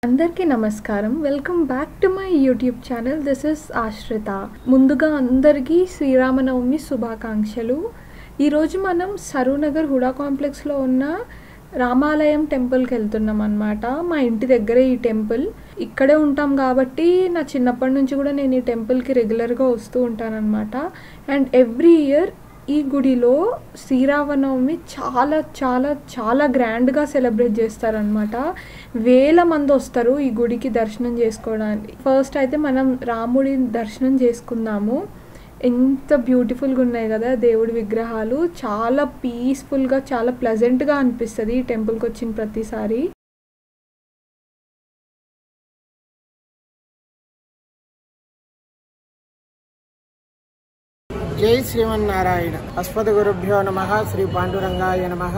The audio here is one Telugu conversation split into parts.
అందరికీ నమస్కారం. Welcome back to my YouTube channel. This is ఆశ్రిత. ముందుగా అందరికీ శ్రీరామనవమి శుభాకాంక్షలు. ఈరోజు మనం సరూనగర్ హుడా కాంప్లెక్స్లో ఉన్న రామాలయం టెంపుల్కి వెళ్తున్నాం అన్నమాట. మా ఇంటి దగ్గరే ఈ టెంపుల్. ఇక్కడే ఉంటాం కాబట్టి నా చిన్నప్పటి నుంచి కూడా నేను ఈ టెంపుల్కి రెగ్యులర్గా వస్తూ ఉంటానన్నమాట. అండ్ ఎవ్రీ ఇయర్ ఈ గుడిలో శ్రీరామనవమి చాలా చాలా చాలా గ్రాండ్గా సెలబ్రేట్ చేస్తారనమాట. వేల మంది వస్తారు ఈ గుడికి దర్శనం చేసుకోవడానికి. ఫస్ట్ అయితే మనం రాముడి దర్శనం చేసుకుందాము. ఎంత బ్యూటిఫుల్గా ఉన్నాయి కదా దేవుడి విగ్రహాలు. చాలా పీస్ఫుల్గా చాలా ప్లెజెంట్గా అనిపిస్తుంది ఈ టెంపుల్కి వచ్చిన ప్రతిసారి. జై శ్రీమన్నారాయణ. అస్మద్ గురుభ్యో నమః. శ్రీ పాండురంగాయ నమః.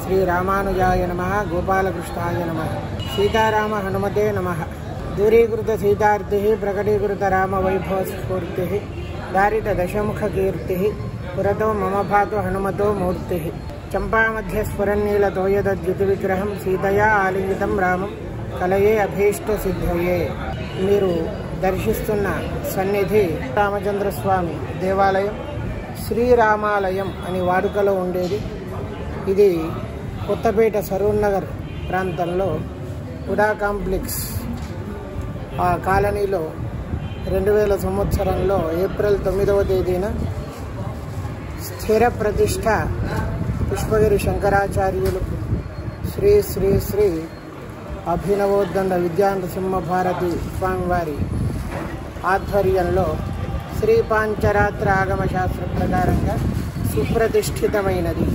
శ్రీ రామానుజాయ నమః. గోపాలకృష్ణాయ నమః. సీతారామ హనుమతే నమః. దూరీకృత సీతార్తి ప్రకటీకృత రామ వైభవ స్ఫూర్తి దారిత దశముఖ కీర్తి పురతో మమ భాతు హనుమతో మూర్తి చంపామధ్య స్ఫురన్నీలతోయద్యుతి విగ్రహం సీతయా ఆలింగితం రామం కలయే అభీష్ట సిద్ధయే. మీరు దర్శిస్తున్న సన్నిధి రామచంద్రస్వామి దేవాలయం, శ్రీరామాలయం అని వాడుకలో ఉండేది. ఇది కొత్తపేట సరూనగర్ ప్రాంతంలో హుడా కాంప్లెక్స్ ఆ కాలనీలో 2000 సంవత్సరంలో ఏప్రిల్ 9వ తేదీన స్థిర ప్రతిష్ట పుష్పగిరి శంకరాచార్యులు శ్రీ శ్రీ శ్రీ అభినవోద్దండ విద్యానరసింహ భారతి స్వామివారి ఆధ్వర్యంలో శ్రీ పాంచరాత్ర ఆగమ శాస్త్ర ప్రకారంగా సుప్రతిష్ఠితమైనది.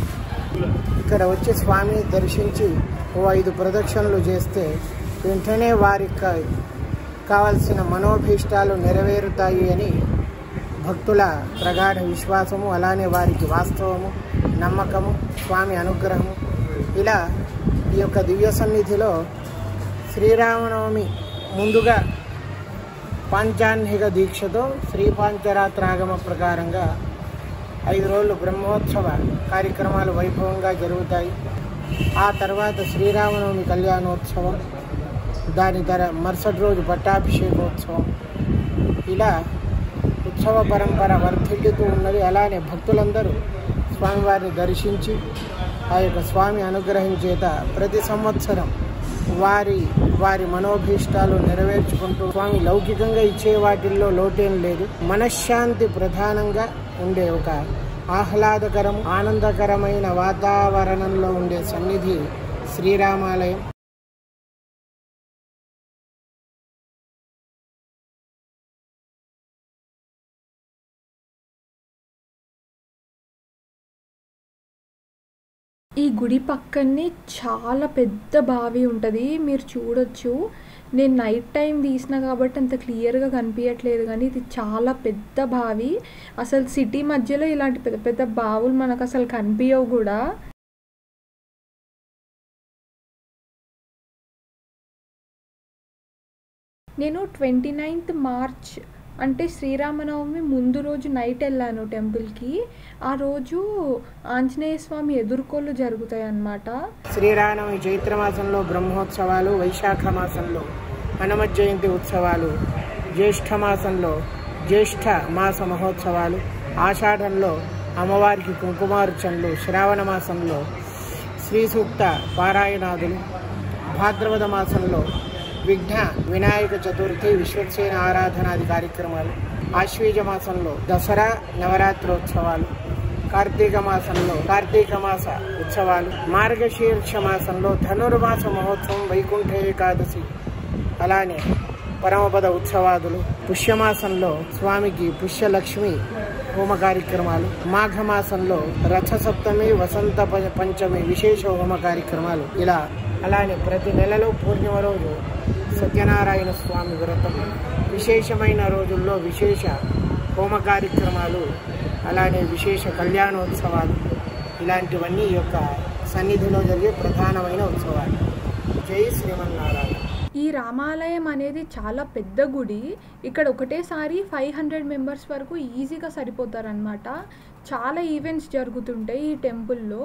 ఇక్కడ వచ్చి స్వామిని దర్శించి 5 ప్రదక్షిణలు చేస్తే వెంటనే వారికి కావలసిన మనోభీష్టాలు నెరవేరుతాయి అని భక్తుల ప్రగాఢ విశ్వాసము, అలానే వారికి వాస్తవము, నమ్మకము, స్వామి అనుగ్రహము. ఇలా ఈ యొక్క దివ్య సన్నిధిలో శ్రీరామనవమి ముందుగా పాంచాన్నిక దీక్షతో శ్రీ పాంచరాత్రాగమ ప్రకారంగా 5 రోజులు బ్రహ్మోత్సవ కార్యక్రమాలు వైభవంగా జరుగుతాయి. ఆ తర్వాత శ్రీరామనవమి కళ్యాణోత్సవం, దాని మరుసటి రోజు పట్టాభిషేకోత్సవం. ఇలా ఉత్సవ పరంపర వర్ధిల్లుతూ ఉన్నది. అలానే భక్తులందరూ స్వామివారిని దర్శించి ఆ యొక్క స్వామి అనుగ్రహం చేత ప్రతి సంవత్సరం వారి మనోభీష్టాలు నెరవేర్చుకుంటూ స్వామి లౌకికంగా ఇచ్చే వాటిల్లో లోటేం లేదు. మనశ్శాంతి ప్రధానంగా ఉండే ఒక ఆహ్లాదకరం ఆనందకరమైన వాతావరణంలో ఉండే సన్నిధి శ్రీరామాలయం. ఈ గుడి పక్కనే చాలా పెద్ద బావి ఉంటుంది, మీరు చూడొచ్చు. నేను నైట్ టైం తీసిన కాబట్టి అంత క్లియర్గా కనిపించట్లేదు, కానీ ఇది చాలా పెద్ద బావి. అసలు సిటీ మధ్యలో ఇలాంటి పెద్ద పెద్ద బావులు మనకు అసలు కనిపించవు కూడా. నేను 29th మార్చ్ అంటే శ్రీరామనవమి ముందు రోజు నైట్ వెళ్ళాను టెంపుల్కి. ఆ రోజు ఆంజనేయ స్వామి ఎదుర్కోళ్ళు జరుగుతాయి అన్నమాట. శ్రీరామనవమి చైత్రమాసంలో బ్రహ్మోత్సవాలు, వైశాఖ మాసంలో హనుమ జయంతి ఉత్సవాలు, జ్యేష్ఠ మాసంలో జ్యేష్ఠ మాస మహోత్సవాలు, ఆషాఢంలో అమ్మవారికి కుంకుమార్చనలు, శ్రావణ మాసంలో శ్రీ సూక్త పారాయణాదులు, భాద్రపద మాసంలో విఘ్న వినాయక చతుర్థి, విశ్వక్సేన ఆరాధనాది కార్యక్రమాలు, ఆశ్వీజ మాసంలో దసరా నవరాత్రోత్సవాలు, కార్తీక మాసంలో కార్తీక మాస ఉత్సవాలు, మార్గశీర్ష మాసంలో ధనుర్మాస మహోత్సవం, వైకుంఠ ఏకాదశి, అలానే పరమపద ఉత్సవాదులు, పుష్యమాసంలో స్వామికి పుష్యలక్ష్మి హోమ కార్యక్రమాలు, మాఘమాసంలో రథసప్తమి, వసంత పంచమి విశేష హోమ కార్యక్రమాలు. ఇలా అలానే ప్రతి నెలలో పూర్ణిమ రోజు సత్యనారాయణ స్వామి వ్రతం, విశేషమైన రోజుల్లో విశేష హోమ కార్యక్రమాలు, అలానే విశేష కళ్యాణోత్సవాలు, ఇలాంటివన్నీ ఈ యొక్క సన్నిధిలో జరిగే ప్రధానమైన ఉత్సవాలు. జై శ్రీమన్నారాయణ. ఈ రామాలయం అనేది చాలా పెద్ద గుడి. ఇక్కడ ఒకటేసారి 500 మెంబర్స్ వరకు ఈజీగా సరిపోతారనమాట. చాలా ఈవెంట్స్ జరుగుతుంటాయి ఈ టెంపుల్లో.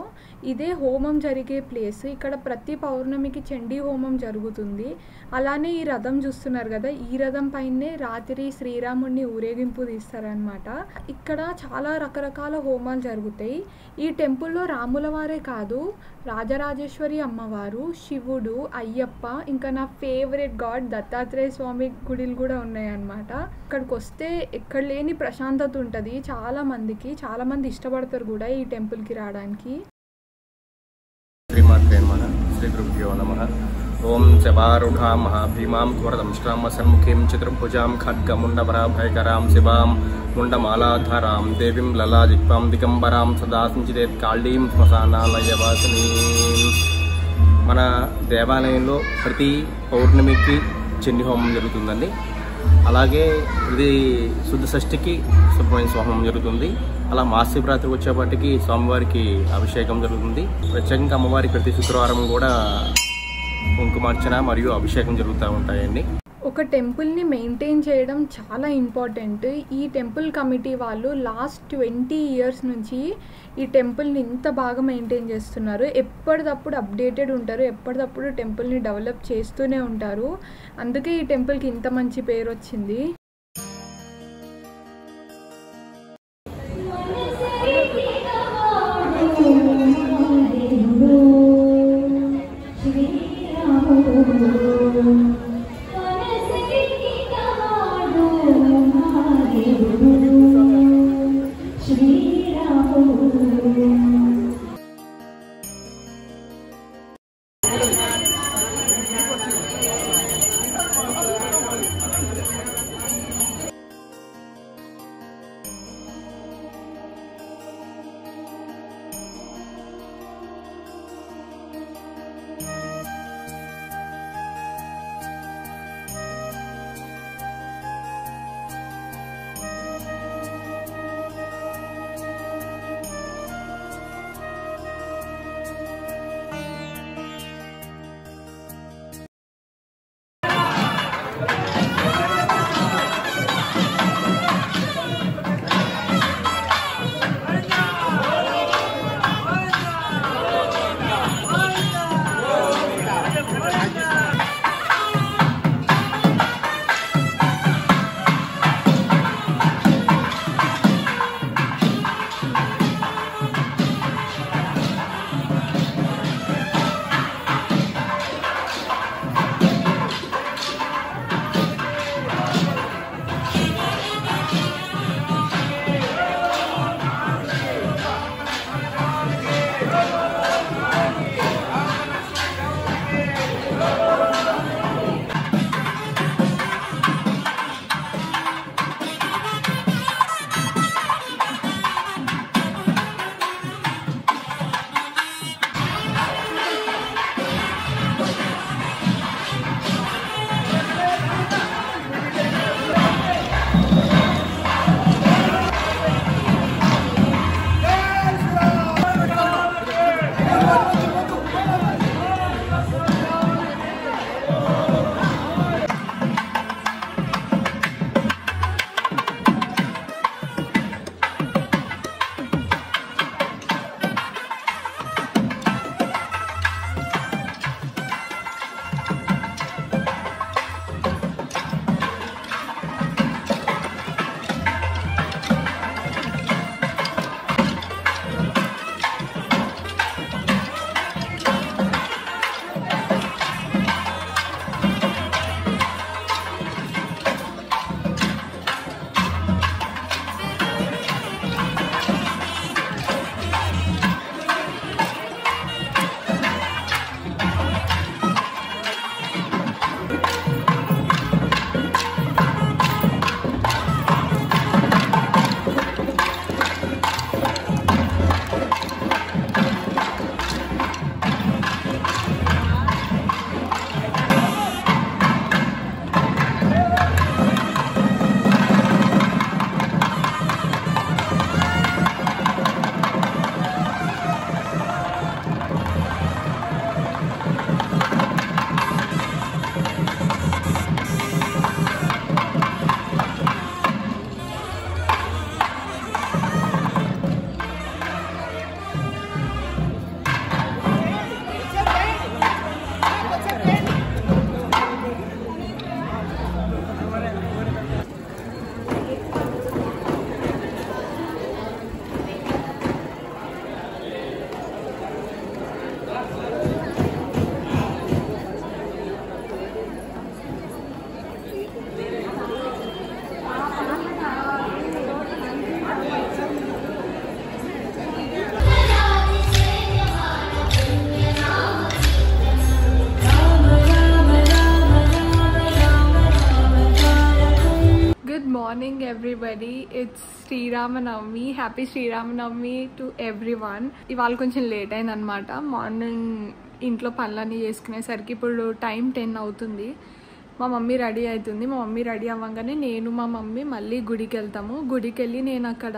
ఇదే హోమం జరిగే ప్లేస్. ఇక్కడ ప్రతి పౌర్ణమికి చండీ హోమం జరుగుతుంది. అలానే ఈ రథం చూస్తున్నారు కదా, ఈ రథం పైనే రాత్రి శ్రీరాముడిని ఊరేగింపు తీస్తారనమాట. ఇక్కడ చాలా రకరకాల హోమాలు జరుగుతాయి. ఈ టెంపుల్లో రాముల వారే కాదు, రాజరాజేశ్వరి అమ్మవారు, శివుడు, అయ్యప్ప, ఇంకా నా ఫేవరెట్ గాడ్ దత్తాత్రేయ స్వామి గుడిలు కూడా ఉన్నాయన్నమాట. ఇక్కడికి వస్తే ఎక్కడ లేని ప్రశాంతత ఉంటుంది చాలా మంది ఇష్టపడతారు కూడా ఈ టెంపుల్కి రావడానికి. శ్రీమాత్రే నమః. శ్రీ గురుభ్యో నమః. ఓం శబారుఢాం మహాభీమాం ఘోరదంష్ట్రాం సన్ముఖీం చతుర్భుజాం ఖడ్గముండవరాభయకరాం శివాం ముండమాలాధారాం దేవీం లలాజిహ్వాం దిగంబరాం సదా సంచిదేత్ కాళీం శ్మశానాలయవాసినీం. మన దేవాలయంలో ప్రతి పౌర్ణమికి చండీ హోమం జరుగుతుందండి. అలాగే ప్రతి శుద్ధ షష్ఠికి సుబ్రహ్మణ్య స్వామి జరుగుతుంది. అలా మహాశివరాత్రి వచ్చేపాటికి స్వామివారికి అభిషేకం జరుగుతుంది. ప్రత్యేకంగా అమ్మవారికి ప్రతి శుక్రవారం కూడా కుంకుమార్చన మరియు అభిషేకం జరుగుతూ ఉంటాయండి. ఒక టెంపుల్ని మెయింటైన్ చేయడం చాలా ఇంపార్టెంట్. ఈ టెంపుల్ కమిటీ వాళ్ళు లాస్ట్ 20 years నుంచి ఈ టెంపుల్ని ఇంత బాగా మెయింటైన్ చేస్తున్నారు. ఎప్పటికప్పుడు అప్డేటెడ్ ఉంటారు, ఎప్పటికప్పుడు టెంపుల్ని డెవలప్ చేస్తూనే ఉంటారు. అందుకే ఈ టెంపుల్కి ఇంత మంచి పేరు వచ్చింది. morning everybody. It's Sriramanavami. Happy Sriramanavami to everyone. ఇవాళ కొంచెం లేట్ అయింది అనమాట. మార్నింగ్ ఇంట్లో పనులన్నీ చేసుకునేసరికి ఇప్పుడు టైం 10 అవుతుంది. మా మమ్మీ రెడీ అవుతుంది. మా మమ్మీ రెడీ అవ్వగానే నేను మా మమ్మీ మళ్ళీ గుడికి వెళ్తాము. గుడికి వెళ్ళి నేను అక్కడ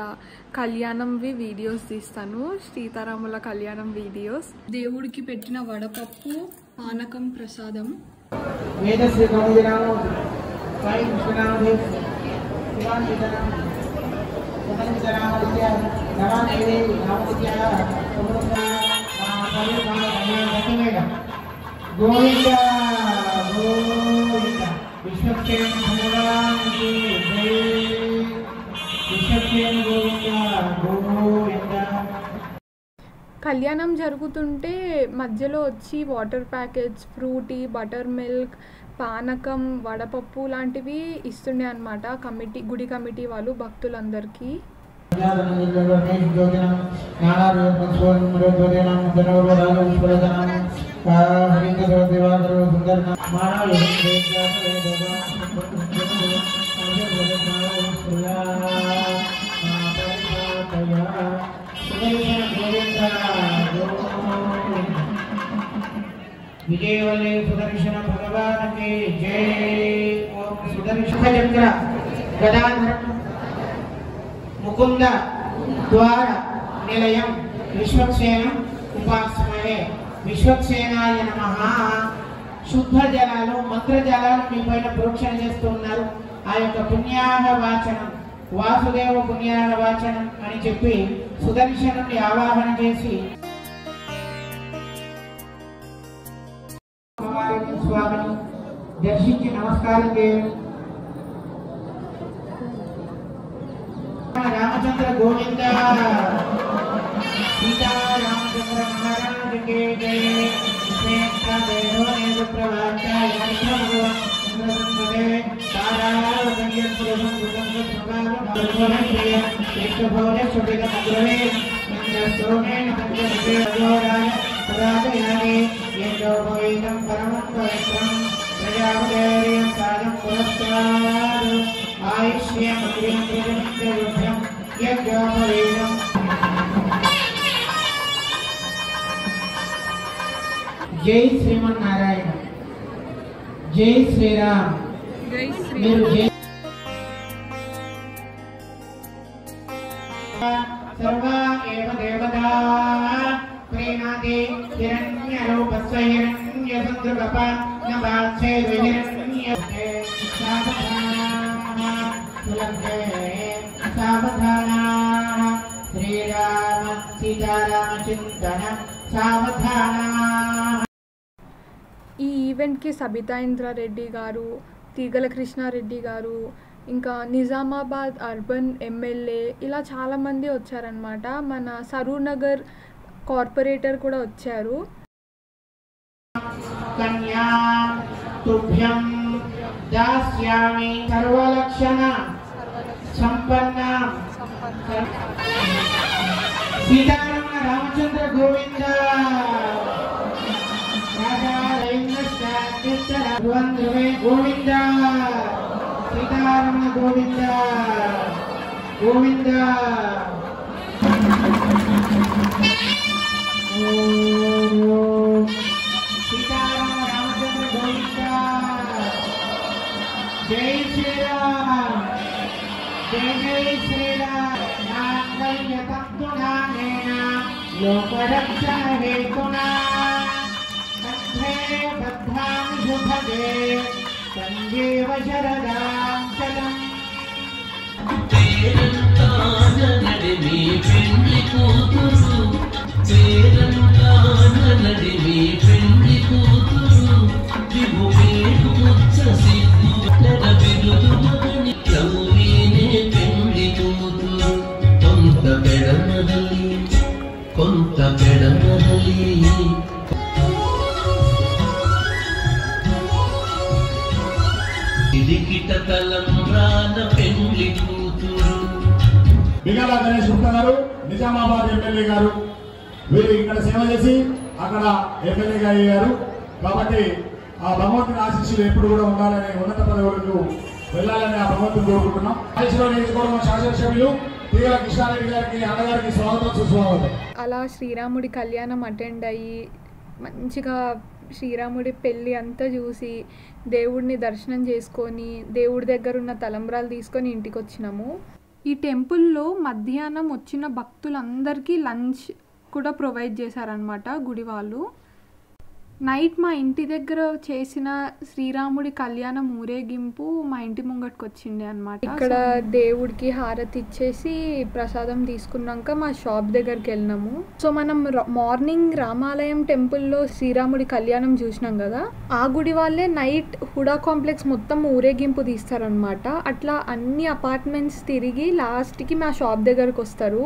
కళ్యాణంవి వీడియోస్ తీస్తాను, సీతారాముల కళ్యాణం వీడియోస్. దేవుడికి పెట్టిన వడపప్పు, పానకం, ప్రసాదం. గోవింద గోవింద విశ్వక్షేమ భగవాన్ కి జై. విశ్వక్షేమ గోవింద గోవింద. కళ్యాణం జరుగుతుంటే మధ్యలో వచ్చి water packets, Frooti, butter milk, పానకం, వడపప్పు లాంటివి ఇస్తుండే అనమాట గుడి కమిటీ వాళ్ళు భక్తులందరికీ. విజయవల్లి సుదర్శన భగవాన్ కి జై. ఓం సుదర్శన చక్ర గదాధరం ముకుంద ద్వార నిలయం విశ్వక్సేనం ఉపాస్మహే. విశ్వక్సేనాయ నమః. శుద్ధ జలాలు, మంత్ర జలాలు మీ పైన ప్రోక్షణ చేస్తూ ఉన్నారు. ఆ యొక్క పుణ్యాహ వాచనం, వాసుదేవ పుణ్యాహ వాచనం అని చెప్పి సుదర్శనుని ఆవాహన చేసి స్వామిని దర్శించి నమస్కారం చేయండి. రామచంద్ర గోవింద. సీతా రామచంద్ర మహారాజ్ కే జై. జై శ్రీమన్నారాయణ. జై శ్రీరామ్. మీరు జై సర్వా ఏవ దేవతా ప్రేణాది హిరణ్యరూపస్య హిరణ్యసంద్రగప నవాచే విహిరణ్యే సావధానా సులభే సావధానా. శ్రీరామ సీతారామ చింతన సావధానా. ఈ ఈవెంట్కి సబితా ఇంద్రారెడ్డి గారు, తీగల కృష్ణారెడ్డి గారు, ఇంకా నిజామాబాద్ అర్బన్ ఎమ్మెల్యే, ఇలా చాలామంది వచ్చారనమాట. మన సరూర్ నగర్ కార్పొరేటర్ కూడా వచ్చారు. కన్యా తుభ్యం దాస్యామి సర్వలక్షణ సంపన్న. సీతారామ రామచంద్ర గోవింద. గోవింద. సీతారామ గోవింద గోవింద. సీతారామ రామచంద్ర గోవింద. జై శ్రీరామ్. జై జై శ్రీరామ్. నాంగల్యతంతునానేన లోకరక్షణ హేతునా కంఠే బద్ధామి శుభగే సంజీవ శరదాం శతం. పేరంటానడి మీ పెండ్లి కూతురు, పేరంటానడి మీ పెండ్లి కూతురు, విభు మీరు ఉచ్చ సిగ్గుల బిరుదు మగని కౌరీనే పెండ్లి కూతురు. కొంత పెడమరలి కొంత పెడమరలి ఇదికిట తలంబ్రాల పెండ్లి కూతురు. బిగాల గణేష్ గుప్తా గారు, నిజామాబాద్ ఎమ్మెల్యే గారు, వీరు ఇక్కడ సేవ చేసి అక్కడ ఎమ్మెల్యేగా అయ్యారు. కాబట్టి ఆ భగవంతుని ఆశీస్సులు ఎప్పుడు కూడా ఉండాలని ఉన్నత పదవులకు వెళ్ళాలని ఆ భగవంతుని కోరుకుంటున్నాం. మహేశ్వరం నియోజకవర్గం శాసనసభ్యులు తీగల కృష్ణారెడ్డి గారికి అన్నగారికి స్వాగతం సుస్వాగతం. అలా శ్రీరాముడి కళ్యాణం అటెండ్ అయ్యి మంచిగా శ్రీరాముడి పెళ్ళి అంతా చూసి దేవుడిని దర్శనం చేసుకొని దేవుడి దగ్గర ఉన్న తలంబ్రాలు తీసుకొని ఇంటికి వచ్చినాము. ఈ టెంపుల్లో మధ్యాహ్నం వచ్చిన భక్తులందరికీ లంచ్ కూడా ప్రొవైడ్ చేశారనమాట గుడి వాళ్ళు. నైట్ మా ఇంటి దగ్గర చేసిన శ్రీరాముడి కళ్యాణం ఊరేగింపు మా ఇంటి ముంగట్కి వచ్చిండే అనమాట. ఇక్కడ దేవుడికి హారతి ఇచ్చేసి ప్రసాదం తీసుకున్నాక మా షాప్ దగ్గరికి వెళ్ళినాము. సో మనం మార్నింగ్ రామాలయం టెంపుల్లో శ్రీరాముడి కళ్యాణం చూసినాం కదా, ఆ గుడి వాళ్ళే నైట్ హుడా కాంప్లెక్స్ మొత్తం ఊరేగింపు తీస్తారనమాట. అట్లా అన్ని అపార్ట్మెంట్స్ తిరిగి లాస్ట్కి మా షాప్ దగ్గరకు వస్తారు.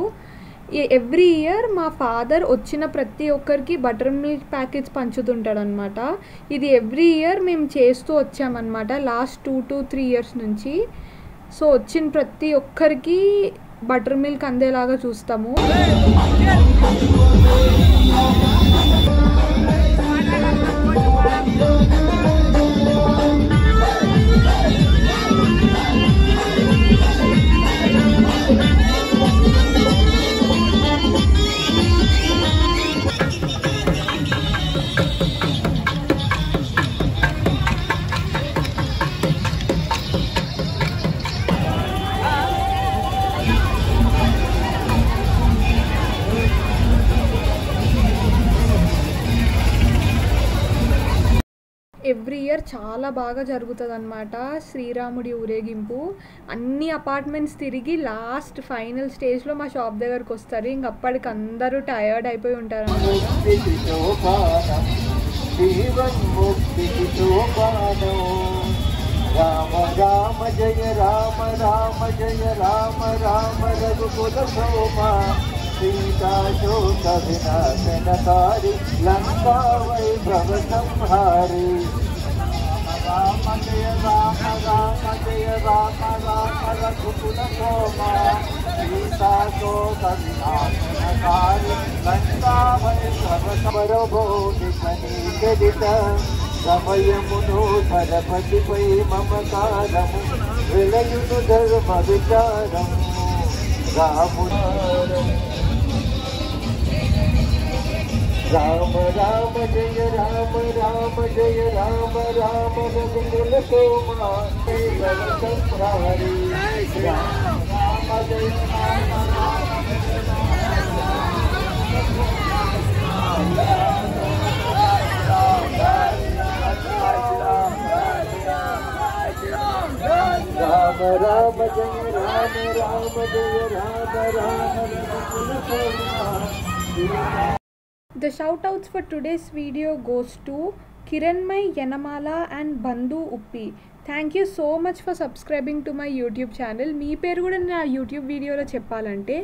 ఎవ్రీ ఇయర్ మా ఫాదర్ వచ్చిన ప్రతి ఒక్కరికి బటర్ మిల్క్ ప్యాకెట్స్ పంచుతుంటాడు అనమాట. ఇది ఎవ్రీ ఇయర్ మేము చేస్తూ వచ్చామన్నమాట లాస్ట్ 2 to 3 years నుంచి. సో వచ్చిన ప్రతి ఒక్కరికి బటర్ మిల్క్ అందేలాగా చూస్తాము. ఎవ్రీ ఇయర్ చాలా బాగా జరుగుతుంది అనమాట శ్రీరాముడి ఊరేగింపు. అన్ని అపార్ట్మెంట్స్ తిరిగి లాస్ట్ ఫైనల్ స్టేజ్లో మా షాప్ దగ్గరకు వస్తారు. ఇంక అప్పటికి అందరూ టయర్డ్ అయిపోయి ఉంటారు అనమాట. రామ రామ జయ రామ రామ జయ రామ రామ రఘుకుల శోభా సీతాశోక వినాశనకారి లంకా వైభవ సంహారి. రామ జయ రామ రామ జయ రామ రామ రఘుకుల శోభా సీతాశోక వినాశనకారి లంకా వైభవ సమరభోని కనికరిత సమయమును సరపతిపై మమకారము విలయును ధర్మ విచారము రాముడు. రామ రామ జయ రామ రామ జయ రామ రామ రఘుకుల శోభా సంహారి. రామ రామ జయ రామ రామ రామ జయ రామ రామ జయ రామ రామ రఘుకుల శోభా. The shoutouts for today's video goes to Kiranmay Yanamala and Bandhu Uppi. Thank you so much for subscribing to my YouTube channel. మీ పేరు కూడా నా యూట్యూబ్ వీడియోలో చెప్పాలంటే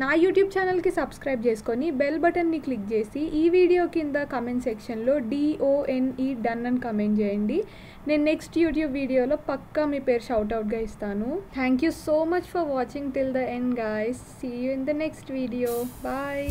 నా యూట్యూబ్ ఛానల్కి సబ్స్క్రైబ్ చేసుకొని బెల్ బటన్ని క్లిక్ చేసి ఈ వీడియో కింద కమెంట్ సెక్షన్లో DONE డన్ అని కమెంట్ చేయండి. నేను నెక్స్ట్ యూట్యూబ్ వీడియోలో పక్కా మీ పేరు షౌట్అవుట్గా ఇస్తాను. Thank you so much for watching till the end guys. See you in the next video. Bye.